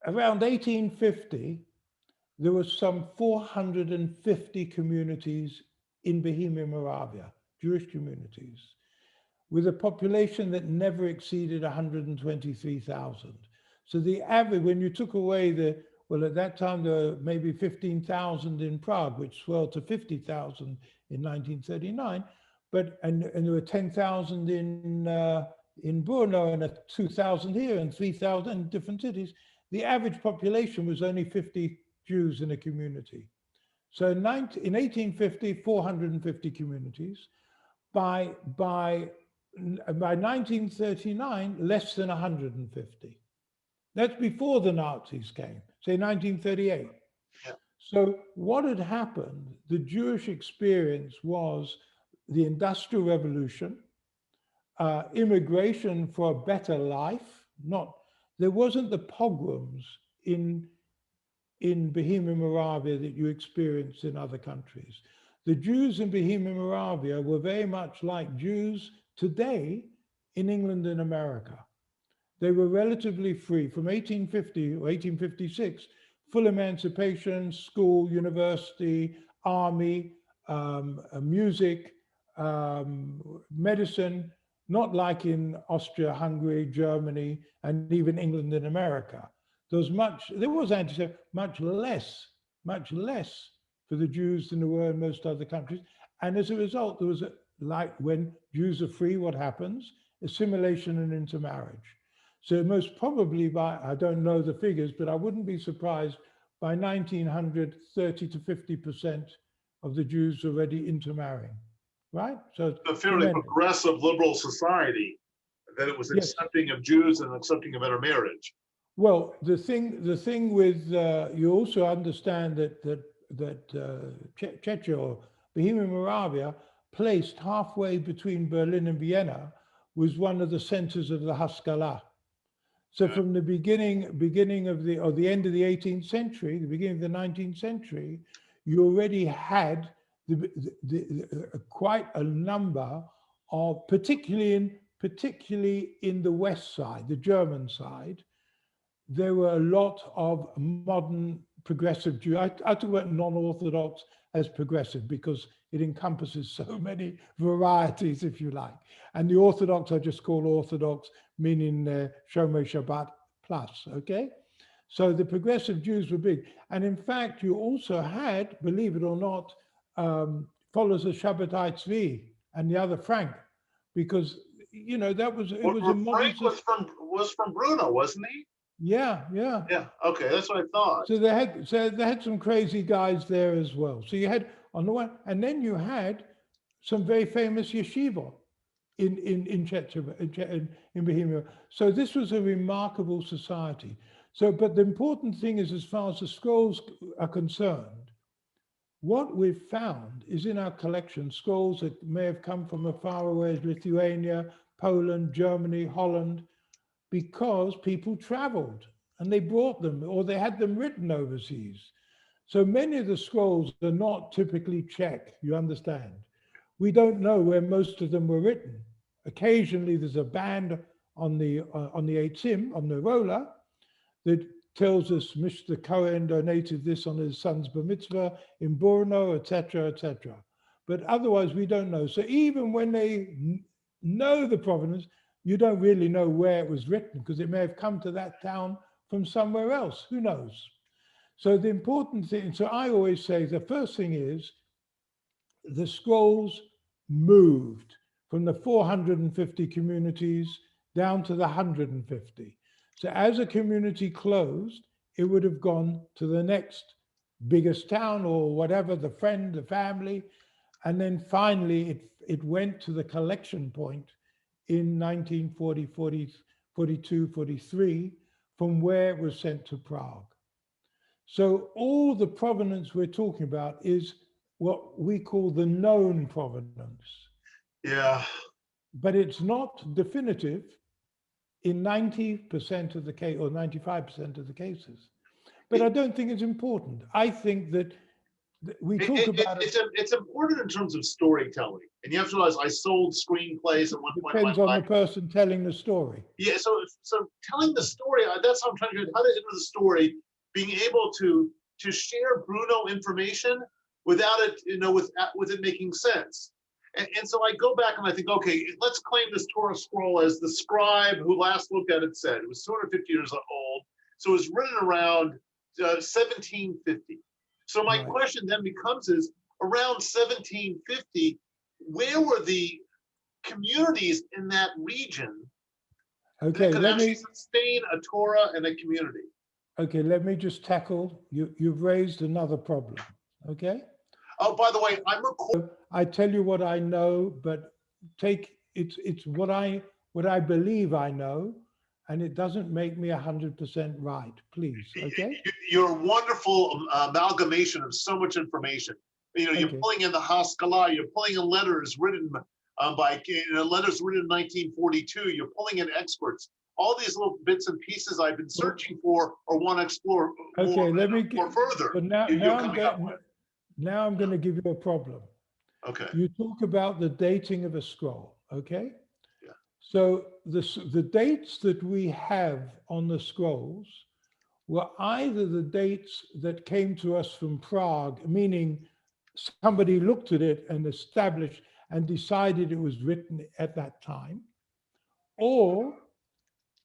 around 1850, there was some 450 communities in Bohemia, Moravia, Jewish communities, with a population that never exceeded 123,000. So the average, when you took away well, at that time, there were maybe 15,000 in Prague, which swelled to 50,000 in 1939. And there were 10,000 in Brno and 2,000 here and 3,000 in different cities. The average population was only 50 Jews in a community. So in 1850, 450 communities. By 1939, less than 150. That's before the Nazis came, say 1938. Yeah. So what had happened, the Jewish experience was the Industrial Revolution, immigration for a better life. There wasn't the pogroms in Bohemia, Moravia that you experience in other countries. The Jews in Bohemia, Moravia were very much like Jews today in England and America. They were relatively free from 1850 or 1856, full emancipation, school, university, army, music, medicine, not like in Austria, Hungary, Germany, and even England and America. There was anti-Semitism, much less for the Jews than there were in most other countries. And as a result, there was like when Jews are free, what happens? Assimilation and intermarriage. So most probably I don't know the figures, but I wouldn't be surprised by 1900, 30 to 50% of the Jews already intermarrying, right? So it's a fairly progressive liberal society, that it was accepting of Jews and accepting of intermarriage. Well, the thing with, you also understand that Czechia or Bohemia Moravia, placed halfway between Berlin and Vienna, was one of the centers of the Haskalah. So from the beginning of the end of the 18th century, the beginning of the 19th century, you already had quite a number of, particularly in the West side, the German side, there were a lot of modern progressive Jews. I talk about non-Orthodox as progressive because it encompasses so many varieties, if you like. And the Orthodox I just call Orthodox, meaning Shomer Shabbat plus, okay? So the progressive Jews were big. And in fact, you also had, believe it or not, followers of Shabbatai Tzvi and the other Frank, because, you know, that was, it was a Frank was from Brno, wasn't he? Yeah. Yeah, okay, that's what I thought. So they had some crazy guys there as well. So you had on the one, and then you had some very famous yeshiva in Czechia, in Bohemia. So this was a remarkable society. So, but the important thing is, as far as the scrolls are concerned, what we've found is in our collection scrolls that may have come from as far away as Lithuania, Poland, Germany, Holland, because people traveled and they brought them or they had them written overseas. So many of the scrolls are not typically Czech, you understand. We don't know where most of them were written. Occasionally there's a band on the Eitzim, on the roller, that tells us Mr. Cohen donated this on his son's bar mitzvah in Brno, etc., etc. But otherwise we don't know. So even when they know the provenance, you don't really know where it was written because it may have come to that town from somewhere else. Who knows? So the important thing, so I always say the first thing is the scrolls moved from the 450 communities down to the 150. So as a community closed, it would have gone to the next biggest town or whatever, the friend, the family. And then finally it went to the collection point in 1940, 42, 43, from where it was sent to Prague. So all the provenance we're talking about is what we call the known provenance. Yeah. But it's not definitive in 90% of the case or 95% of the cases. But I don't think it's important. I think that we talk about it. It's important in terms of storytelling, and you have to realize I sold screenplays at one point. Depends on the person telling the story. Yeah, so telling the story, that's how I'm trying to get how to enter the story, being able to share Brno information without it, with it making sense. And so I go back and I think, okay, let's claim this Torah scroll as the scribe who last looked at it said. It was 250 years old. So it was written around 1750. So my question then becomes is, around 1750, where were the communities in that region that could actually sustain a Torah and a community? Okay, let me just tackle, you've raised another problem, okay? Oh, by the way, I'm recording. I tell you what I know, but it's what I believe I know, and it doesn't make me 100% right, please, okay? You're a wonderful amalgamation of so much information. You're pulling in the Haskalah, you're pulling in letters written letters written in 1942, you're pulling in experts. All these little bits and pieces I've been searching for or want to explore more further. But now I'm going to give you a problem. Okay. You talk about the dating of a scroll, okay? Yeah. So the dates that we have on the scrolls were either the dates that came to us from Prague, meaning somebody looked at it and established and decided it was written at that time, or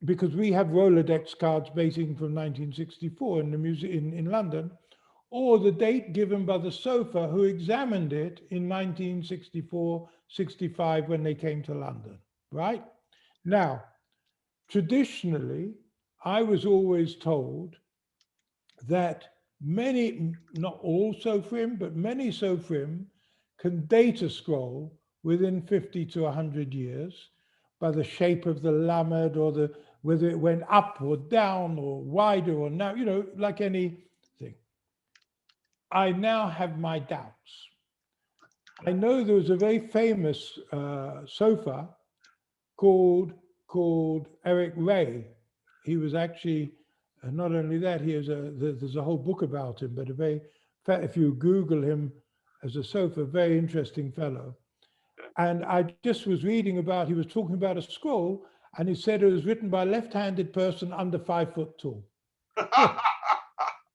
because we have Rolodex cards dating from 1964 in the museum in London, or the date given by the Sofer who examined it in 1964, 65 when they came to London, right? Now, traditionally, I was always told that many, not all Sofrim, but many Sofrim can date a scroll within 50 to 100 years by the shape of the lamed or whether it went up or down or wider or now, like anything. I now have my doubts. I know there was a very famous sofa called Eric Ray. He was actually, not only that, there's a whole book about him, but if you Google him as a sofa, very interesting fellow. And I just was reading he was talking about a scroll, and he said it was written by a left-handed person under 5 foot tall.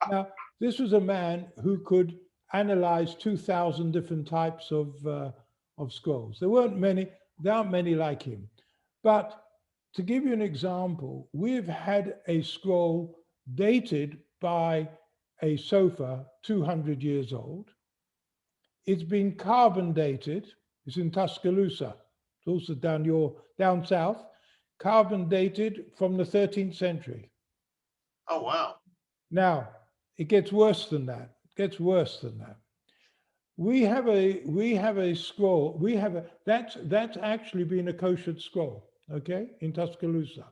Now, this was a man who could analyze 2,000 different types of scrolls. There aren't many like him. But to give you an example, we've had a scroll dated by a sofa 200 years old. It's been carbon dated. It's in Tuscaloosa. It's also down south. Carbon dated from the 13th century. Oh, wow. Now, it gets worse than that. We have a scroll. That's actually been a kosher scroll, okay, in Tuscaloosa.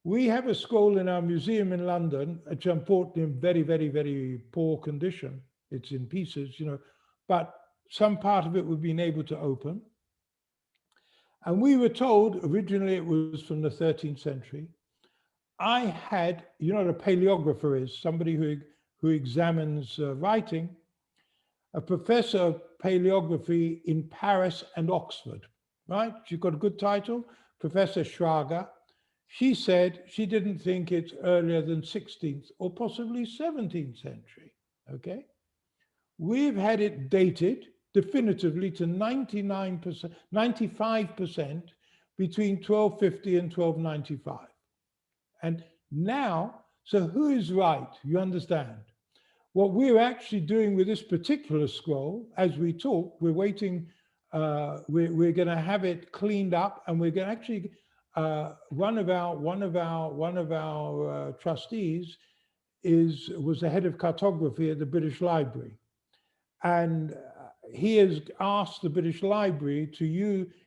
We have a scroll in our museum in London, which unfortunately in very, very, very poor condition. It's in pieces, but some part of it we've been able to open. And we were told originally it was from the 13th century. I had, what a paleographer is, somebody who examines writing, a professor of paleography in Paris and Oxford, right? She's got a good title, Professor Schrager. She said she didn't think it's earlier than 16th or possibly 17th century, okay? We've had it dated definitively to 95% between 1250 and 1295. And now, so who is right? You understand? What we're actually doing with this particular scroll, as we talk, we're waiting, we're going to have it cleaned up, and we're going to actually, one of our trustees was the head of cartography at the British Library. And he has asked the British Library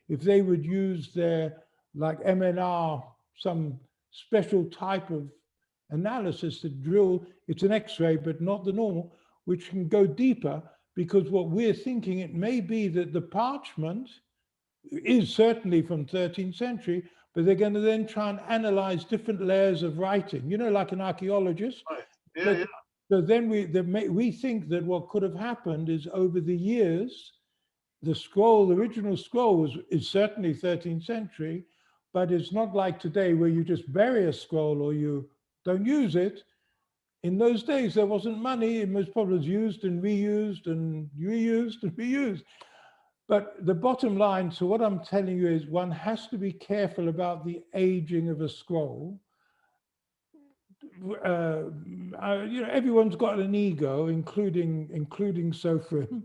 if they would use their, like MNR, some special type of analysis to drill, it's an X-ray, but not the normal, which can go deeper, because what we're thinking, it may be that the parchment is certainly from 13th century, but they're going to then try and analyze different layers of writing, like an archaeologist. Right. Yeah. So then we think that what could have happened is over the years, the original scroll is certainly 13th century, but it's not like today where you just bury a scroll or you don't use it. In those days, there wasn't money. It was probably used and reused and reused and reused. But the bottom line, so what I'm telling you is one has to be careful about the aging of a scroll. Everyone's got an ego, including Sofrim.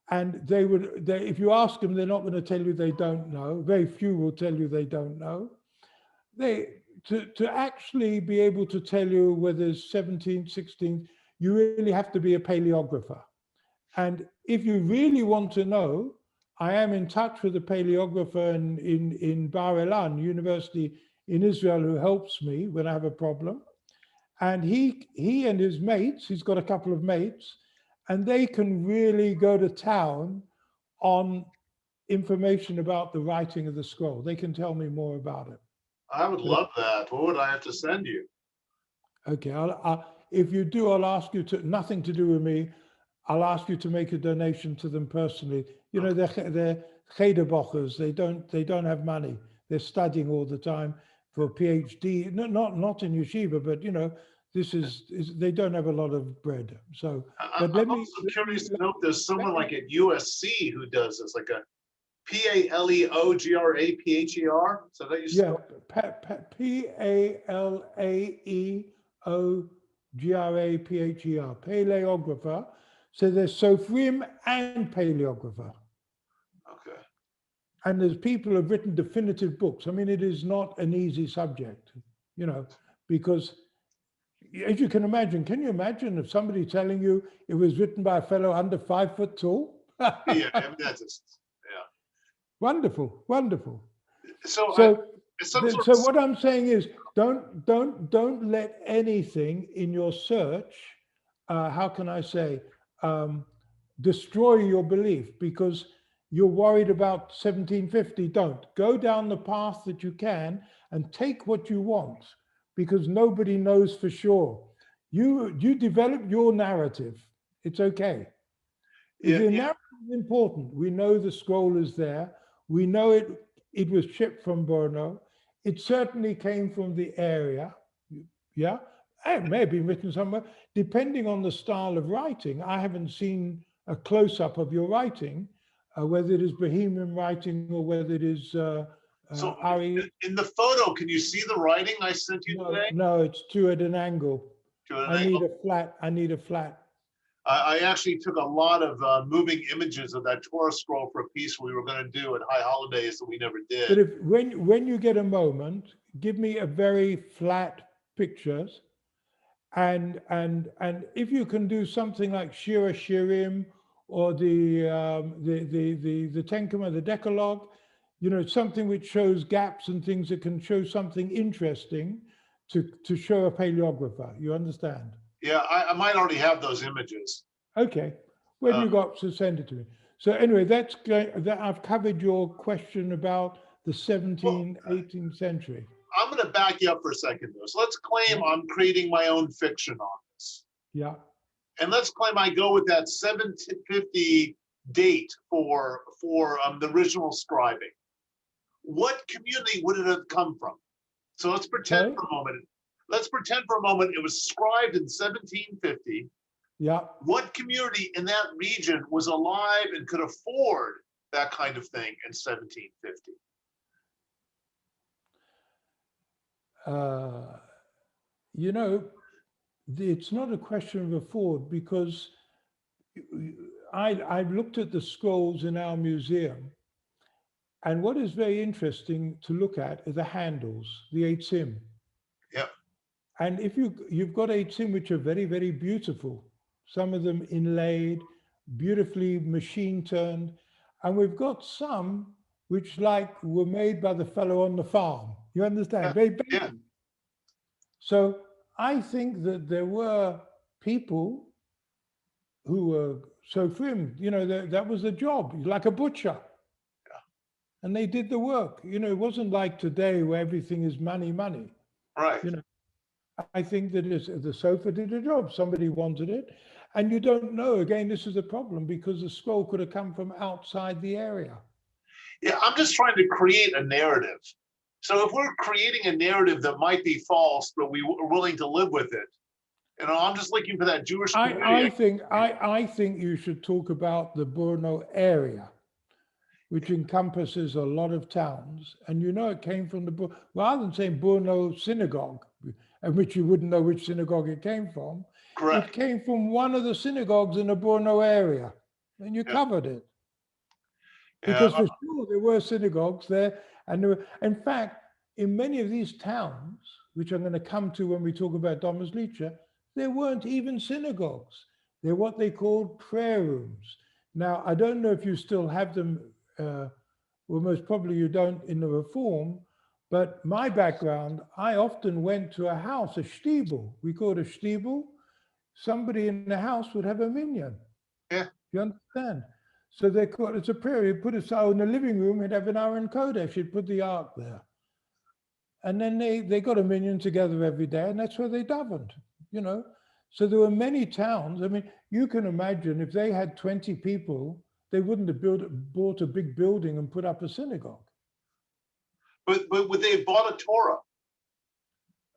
And if you ask them, they're not going to tell you they don't know. Very few will tell you they don't know. To actually be able to tell you whether it's 17th, 16th, you really have to be a paleographer. And if you really want to know, I am in touch with a paleographer in Bar Ilan University in Israel who helps me when I have a problem. And he and his mates, he's got a couple of mates, and they can really go to town on information about the writing of the scroll. They can tell me more about it. I would love that. What would I have to send you? Okay, if you do, I'll ask you to, nothing to do with me, I'll ask you to make a donation to them personally. You know, they're Chederbochers, they don't have money. They're studying all the time for a PhD, not in yeshiva, but you know, they don't have a lot of bread. So, but I'm also curious to know if there's someone like at USC who does this, like a Paleograper. So that you yeah, Paleograper, paleographer. So there's Sofrim and paleographer. Okay. And there's people who have written definitive books. I mean, it is not an easy subject, you know, because as you can you imagine if somebody telling you it was written by a fellow under 5 foot tall? Yeah, I mean, that's just, yeah. Wonderful, wonderful. So what I'm saying is, don't let anything in your search, how can I say, destroy your belief because you're worried about 1750. Don't go down the path that you can and take what you want, because nobody knows for sure. You develop your narrative. It's okay. The narrative is important. We know the scroll is there. We know it was shipped from Brno. It certainly came from the area. Yeah, it may have been written somewhere. Depending on the style of writing, I haven't seen a close-up of your writing, whether it is Bohemian writing or whether it is Ari. In the photo, can you see the writing I sent you today? No, it's at an angle. I need a flat. I actually took a lot of moving images of that Torah scroll for a piece we were going to do at High Holidays that we never did. But when you get a moment, give me a very flat pictures, and if you can do something like Shira Shirim or the Ten Commandments, the Decalogue, you know, something which shows gaps and things that can show something interesting to show a paleographer. You understand? Yeah, I might already have those images. Okay, when you got to send it to me. So anyway, that I've covered your question about the 18th century. I'm going to back you up for a second, though. So let's claim I'm creating my own fiction on this. Yeah. And let's claim I go with that 750 date for the original scribing. What community would it have come from? So let's pretend for a moment. Let's pretend for a moment it was scribed in 1750. Yeah. What community in that region was alive and could afford that kind of thing in 1750? You know, it's not a question of afford, because I've looked at the scrolls in our museum, and what is very interesting to look at are the handles, the eitzim. Yeah. And if you've got eitzim which are very, very beautiful, some of them inlaid, beautifully machine turned, and we've got some which were made by the fellow on the farm. You understand? Yeah. Very basic. Yeah. So I think that there were people who were so firm, you know, that was the job, like a butcher. Yeah. And they did the work. You know, it wasn't like today where everything is money. Right. You know, I think that the sofa did a job. Somebody wanted it. And you don't know. Again, this is a problem because the scroll could have come from outside the area. Yeah, I'm just trying to create a narrative. So if we're creating a narrative that might be false, but we are willing to live with it, I'm just looking for that Jewish community. I think you should talk about the Brno area, which encompasses a lot of towns. And it came from rather than saying Brno synagogue, and which you wouldn't know which synagogue it came from. Correct. It came from one of the synagogues in the Brno area, and you covered it. Because for sure there were synagogues there, and there were, in fact, in many of these towns, which I'm going to come to when we talk about Domazlice, there weren't even synagogues. They're what they called prayer rooms. Now, I don't know if you still have them, well, most probably you don't in the Reform, but my background, I often went to a house, a shtibel. We call it a shtibel. Somebody in the house would have a minyan. Yeah. You understand? So they call it's a prayer. You put it out in the living room, you'd have an Aaron Kodesh, you'd put the ark there. And then they got a minyan together every day, and that's where they davened, So there were many towns. I mean, you can imagine if they had 20 people, they wouldn't have bought a big building and put up a synagogue. But would they have bought a Torah?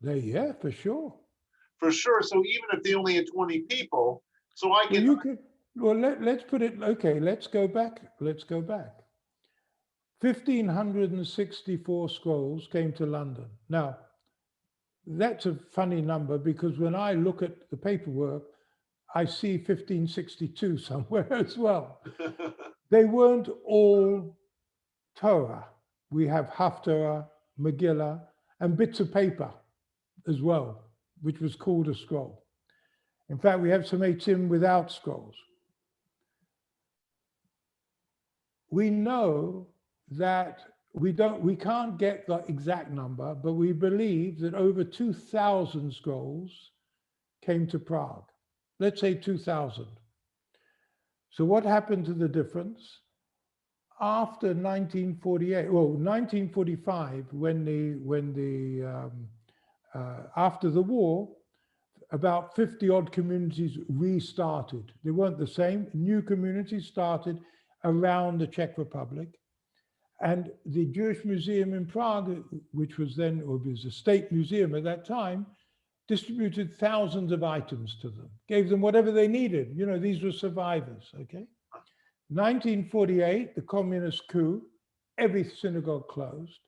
Yeah, for sure. For sure. So even if they only had 20 people, so I can. Well, let's put it, okay, let's go back. 1,564 scrolls came to London. Now, that's a funny number because when I look at the paperwork, I see 1562 somewhere as well. They weren't all Torah. We have Haftarah, Megillah, and bits of paper as well, which was called a scroll. In fact, we have some Eitzim without scrolls. We know that we can't get the exact number, but we believe that over 2,000 scrolls came to Prague. Let's say 2,000. So what happened to the difference? After 1948, well, 1945, after the war, about 50 odd communities restarted. They weren't the same. New communities started around the Czech Republic. And the Jewish Museum in Prague, which was then, or was a state museum at that time, distributed thousands of items to them, gave them whatever they needed. These were survivors, okay? 1948, the communist coup, every synagogue closed.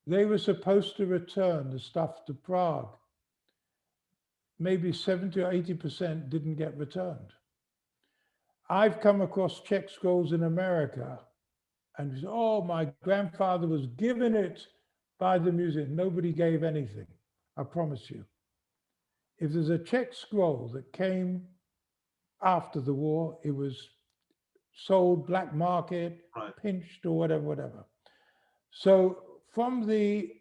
They were supposed to return the stuff to Prague. Maybe 70 or 80% didn't get returned. I've come across Czech scrolls in America and said, oh, my grandfather was given it by the museum. Nobody gave anything, I promise you. If there's a Czech scroll that came after the war, it was sold black market, right, pinched or whatever. So from the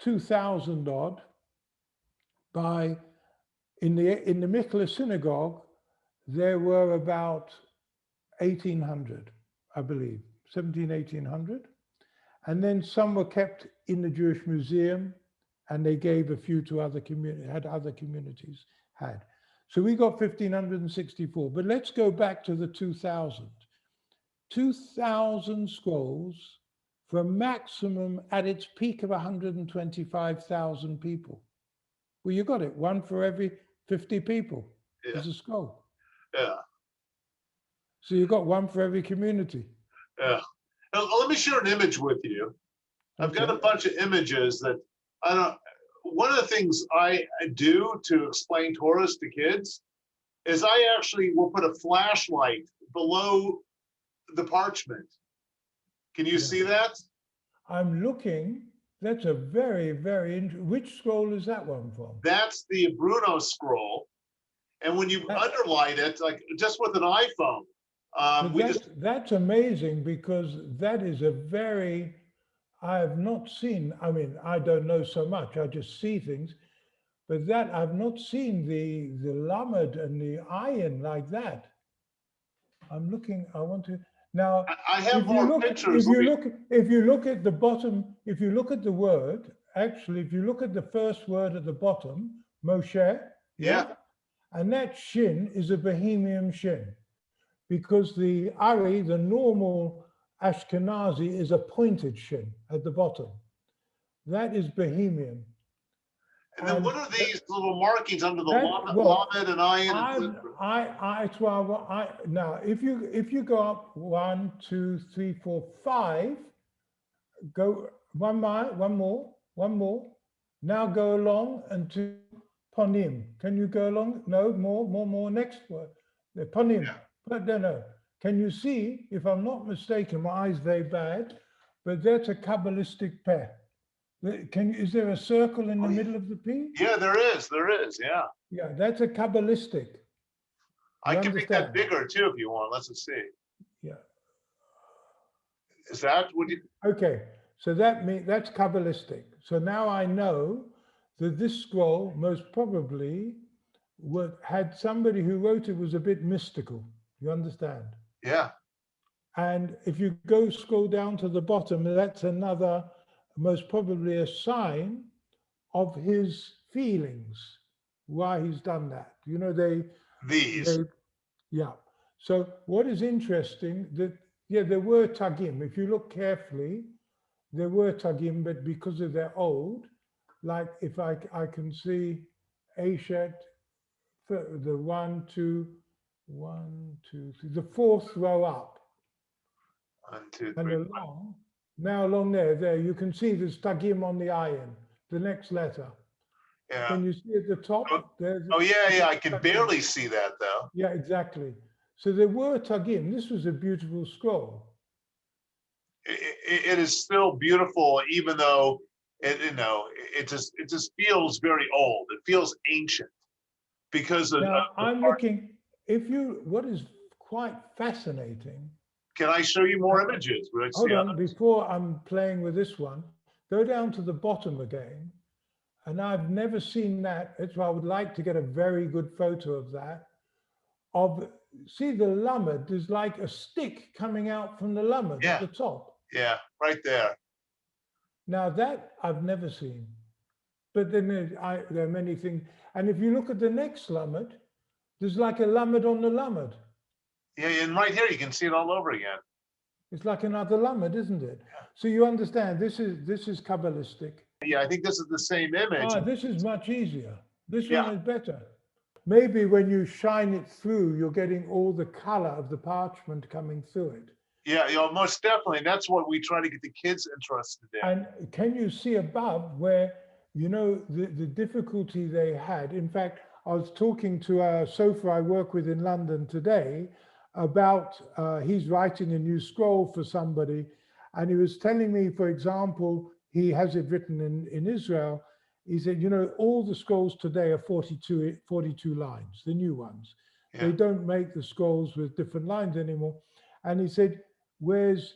2000 odd, in the Mikla synagogue, there were about 1,800, I believe, 1,800. And then some were kept in the Jewish Museum, and they gave a few to other communities had. So we got 1,564, but let's go back to the 2000. 2,000 scrolls for a maximum at its peak of 125,000 people. Well, you got it, one for every 50 people is a scroll. Yeah. So you got one for every community. Yeah. Now, let me share an image with you. I've got a bunch of images that one of the things I do to explain Torahs to kids is I actually will put a flashlight below the parchment. Can you see that? I'm looking. That's a very, very interesting. Which scroll is that one from? That's the Brno scroll. And when you underline it, like just with an iPhone, that's amazing because that is a very, I have not seen, I mean, I don't know so much, I just see things, but that I've not seen the lamed and the ayin like that. I'm looking, I want to, now, I have more pictures. If you look at the bottom, if you look at the word, actually, if you look at the first word at the bottom, Moshe, Yeah. and that shin is a Bohemian shin, because the Ari, the normal Ashkenazi, is a pointed shin at the bottom. That is Bohemian. And then what are And these little markings under the that, well, lamed and ayin? And now if you go up 1, 2, 3, 4, 5, go one more. Now go along and to ponim. Can you go along? No, more. Next word. The ponim. Yeah. But no. Can you see? If I'm not mistaken, my eyes very bad, but that's a Kabbalistic pair. Is there a circle in the middle of the P? Yeah, there is. Yeah. Yeah, that's a Kabbalistic. I can make that understand? bigger too if you want. Let's just see. Yeah. Is that what you? Okay, so that's Kabbalistic. So now I know that this scroll most probably had somebody who wrote it was a bit mystical. You understand? Yeah. And if you scroll down to the bottom, that's another, most probably a sign of his feelings, why he's done that. You know, yeah. So what is interesting that, there were tagim. If you look carefully, there were tagim, but because of they're old, like if I can see Ashet, the 1, 2, 3, the fourth row up. 1, 2, 3. And along, now along there, you can see there's tagim on the ayin, the next letter. Yeah. Can you see at the top? Yeah. I can barely see that though. Yeah, exactly. So there were tagim. This was a beautiful scroll. It is still beautiful, even though it just feels very old. It feels ancient because of. Now I'm looking. What is quite fascinating. Can I show you more images? Hold on, before I'm playing with this one, go down to the bottom again. And I've never seen that. That's why I would like to get a very good photo of that. See the lamed, there's like a stick coming out from the lamed at the top. Yeah, right there. Now that I've never seen. But then there are many things. And if you look at the next lamed, there's like a lamed on the lamed. Yeah, and right here you can see it all over again. It's like another lamed, isn't it? Yeah. So you understand, this is Kabbalistic. Yeah, I think this is the same image. This is much easier. This one is better. Maybe when you shine it through, you're getting all the color of the parchment coming through it. Yeah, most definitely. That's what we try to get the kids interested in. And can you see above where, the difficulty they had? In fact, I was talking to a sofa I work with in London today about, he's writing a new scroll for somebody. And he was telling me, for example, he has it written in Israel. He said, all the scrolls today are 42 lines, the new ones. Yeah. They don't make the scrolls with different lines anymore. And he said, whereas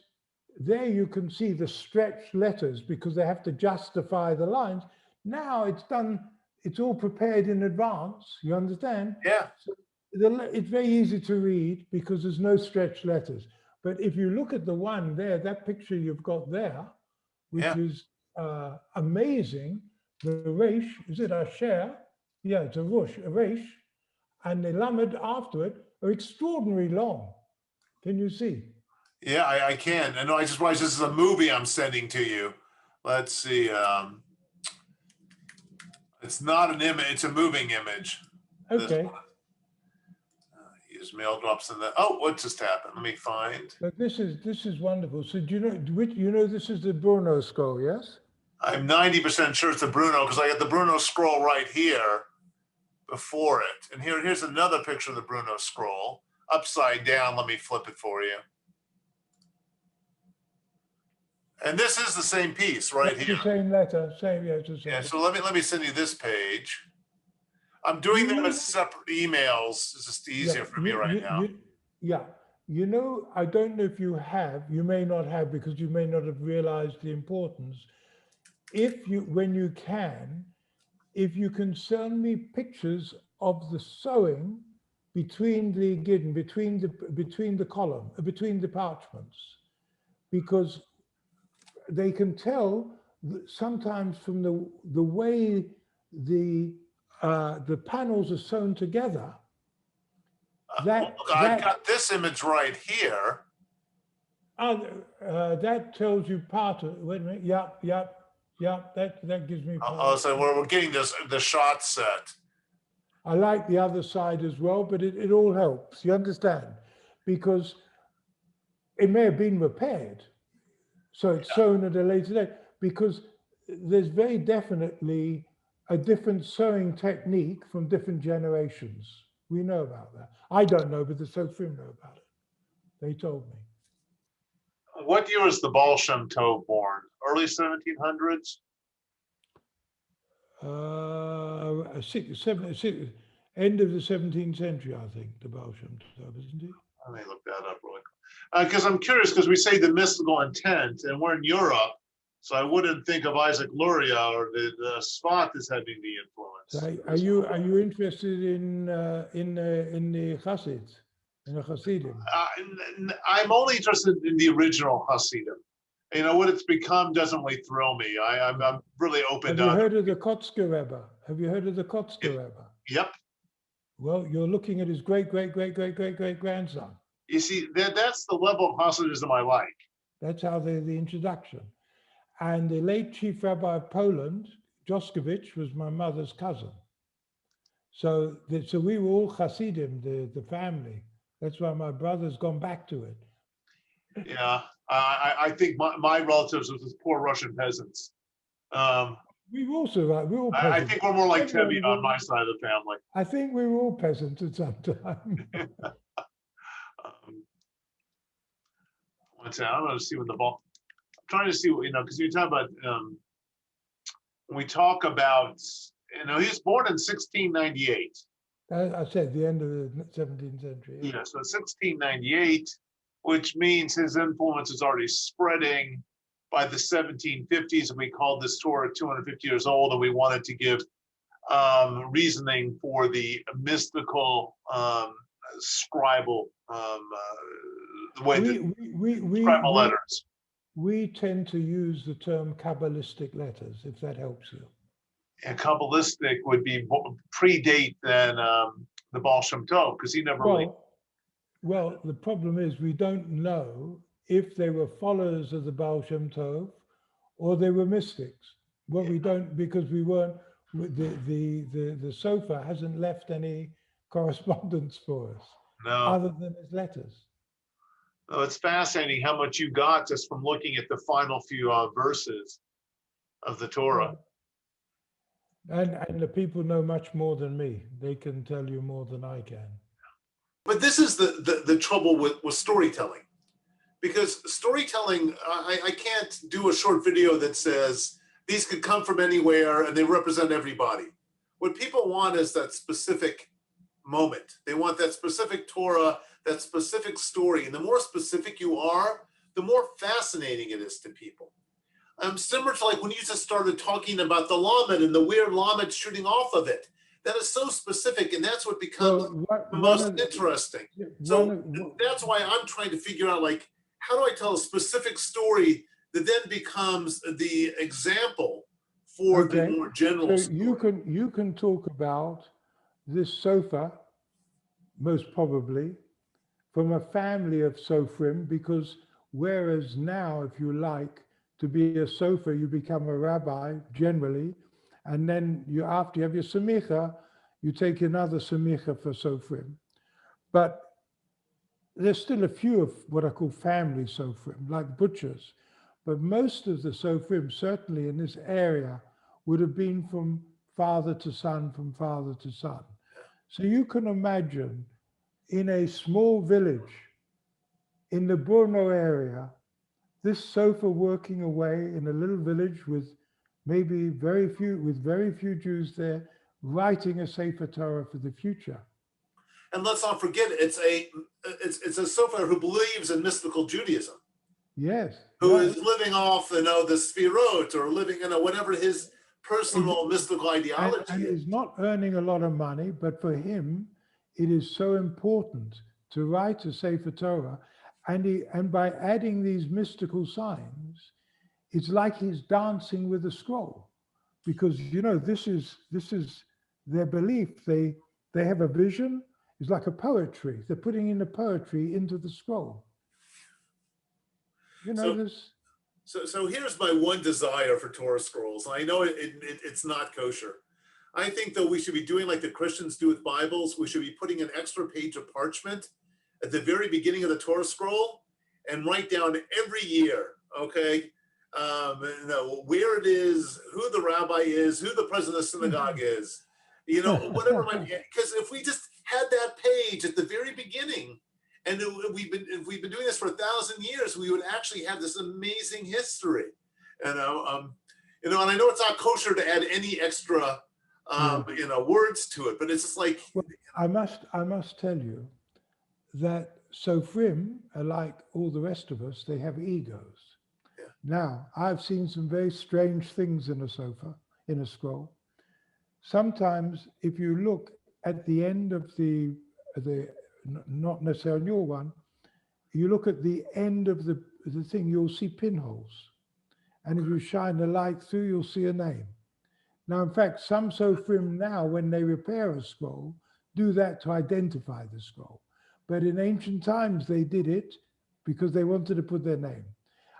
there you can see the stretched letters because they have to justify the lines. Now it's all prepared in advance, you understand? Yeah. So it's very easy to read because there's no stretched letters. But if you look at the one there, that picture you've got there, which is amazing. The Reish, is it Asher? Yeah, it's a Reish. And the Lamed after it are extraordinarily long. Can you see? Yeah, I can. I know, I just realized this is a movie I'm sending to you. Let's see. It's not an image, it's a moving image. Okay. Use mail drops in the, oh, what just happened? Let me find. But this is wonderful. So do you know this is the Brno scroll, yes? I'm 90% sure it's the Brno because I got the Brno scroll right here before it. And here's another picture of the Brno scroll upside down. Let me flip it for you. And this is the same piece right here. The same letter, same. Yeah. So let me send you this page. I'm doing them as separate emails. It's just easier for me right now. I don't know if you may not have because you may not have realized the importance. When you can, if you can send me pictures of the sewing between the column, between the parchments, because they can tell sometimes from the way the the panels are sewn together. Look, I've got this image right here. That tells you part of. Wait a minute. Yep. That gives me part. Oh, so we're getting the shot set. I like the other side as well, but it all helps. You understand? Because it may have been repaired, so it's sewn at a later date. Because there's very definitely a different sewing technique from different generations. We know about that. I don't know, but the Sofrim know about it. They told me. What year was the Baal Shem Tov born? Early 1700s? End of the 17th century, I think, the Baal Shem Tov, isn't he? Let me look that up really quick. Because I'm curious, because we say the mystical intent, and we're in Europe, so I wouldn't think of Isaac Luria or the Sfat as having the influence. So are you interested in the Chassid, in the Chassidim? I'm only interested in the original Hasidim. You know, what it's become doesn't really thrill me. I'm really open. Have you heard of the Kotzker Rebbe? Have you heard of the Kotzker Rebbe? Yep. Well, you're looking at his great grandson. You see, that's the level of Hasidism I like. That's how the introduction. And the late chief rabbi of Poland, Joskowicz, was my mother's cousin. So we were all Hasidim, the family. That's why my brother's gone back to it. Yeah, I think my relatives were just poor Russian peasants. We were also right. We were all peasants. I think we're more like Tevi on my side of the family. I think we were all peasants at some time. One second, I'm going to see what the ball. I'm trying to see what, because you talk about when we talk about, he was born in 1698. I said the end of the 17th century. Yeah, so 1698, which means his influence is already spreading by the 1750s, and we called this Torah 250 years old, and we wanted to give reasoning for the mystical scribal the way scribal letters. We tend to use the term Kabbalistic letters, if that helps you. And Kabbalistic would be predate than the Baal Shem Tov, because he never really. Well, the problem is we don't know if they were followers of the Baal Shem Tov or they were mystics. Well, we don't, because we weren't. The Sofer hasn't left any correspondence for us, other than his letters. Oh, it's fascinating how much you got just from looking at the final few verses of the Torah. And the people know much more than me. They can tell you more than I can. But this is the trouble with storytelling. Because storytelling, I can't do a short video that says, these could come from anywhere and they represent everybody. What people want is that specific moment. They want that specific Torah, that specific story. And the more specific you are, the more fascinating it is to people. Similar to like when you just started talking about the Lamed and the weird Lamed shooting off of it. That is so specific, and that's what becomes the most interesting. So that's why I'm trying to figure out, like, how do I tell a specific story that then becomes the example for the more general story? You can talk about this sofa, most probably, from a family of Sofrim, because whereas now, if you like, to be a sofa, you become a rabbi generally, and then after you have your semicha, you take another semicha for Sofrim. But there's still a few of what I call family Sofrim, like butchers. But most of the Sofrim, certainly in this area, would have been from father to son, from father to son. So you can imagine in a small village in the Brno area, this sofa working away in a little village with maybe very few Jews there, writing a Sefer Torah for the future. And let's not forget, it's a sofa who believes in mystical Judaism. Yes. Who is living off, the Sfirot, or living, whatever his personal mystical ideology and is not earning a lot of money, but for him, it is so important to write a Sefer Torah, and by adding these mystical signs, it's like he's dancing with a scroll, because this is their belief. They have a vision. It's like a poetry. They're putting in the poetry into the scroll. You know, So- this. So here's my one desire for Torah scrolls. I know it's not kosher. I think that we should be doing like the Christians do with Bibles. We should be putting an extra page of parchment at the very beginning of the Torah scroll and write down every year, okay, where it is, who the rabbi is, who the president of the synagogue is, you know, whatever. Because if we just had that page at the very beginning, and if we've been doing this for 1,000 years, we would actually have this amazing history. And you know, and I know it's not kosher to add any extra you know, words to it, but it's just like, Well, I must tell you that Sofrim are like all the rest of us. They have egos. Yeah. Now, I've seen some very strange things in a scroll. Sometimes, if you look at the end of the not necessarily on your one, you look at the end of the thing, you'll see pinholes. And if you shine the light through, you'll see a name. Now, in fact, some Sofrim now, when they repair a scroll, do that to identify the scroll. But in ancient times, they did it because they wanted to put their name.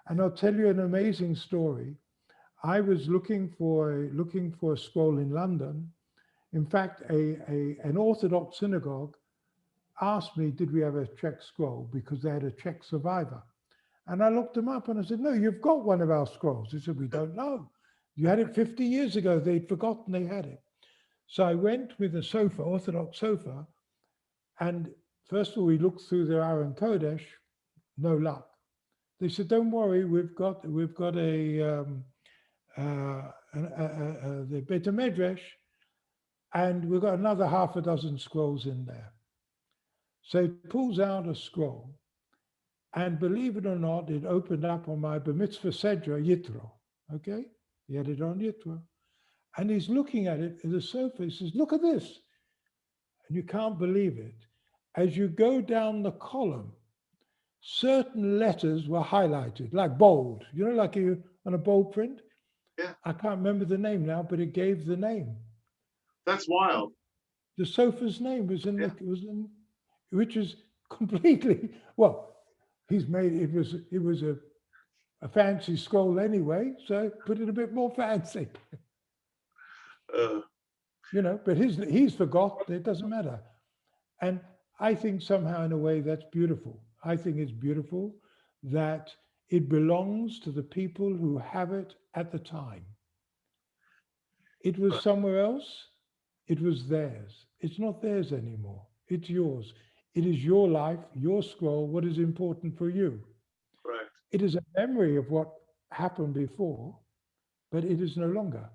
And I'll tell you an amazing story. I was looking for a scroll in London. In fact, an Orthodox synagogue asked me, did we have a Czech scroll, because they had a Czech survivor. And I looked them up and I said, no, you've got one of our scrolls. They said, we don't know. You had it 50 years ago. They'd forgotten they had it. So I went with a Orthodox sofa, and first of all, we looked through their Aron Kodesh, no luck. They said, don't worry, we've got the Beit Medrash, and we've got another half a dozen scrolls in there. So he pulls out a scroll, and believe it or not, it opened up on my Bar Mitzvah Sedra Yitro. Okay, he had it on Yitro, and he's looking at it in the sofa. He says, "Look at this," and you can't believe it. As you go down the column, certain letters were highlighted, like bold. You know, like you on a bold print. Yeah. I can't remember the name now, but it gave the name. That's wild. The sofa's name was in which is completely, well, he's made, it was a fancy scroll anyway, so put it a bit more fancy, you know, but he's forgot, it doesn't matter. And I think somehow in a way that's beautiful. I think it's beautiful that it belongs to the people who have it at the time. It was somewhere else, it was theirs. It's not theirs anymore, it's yours. It is your life, your scroll, what is important for you. Right. It is a memory of what happened before, but it is no longer.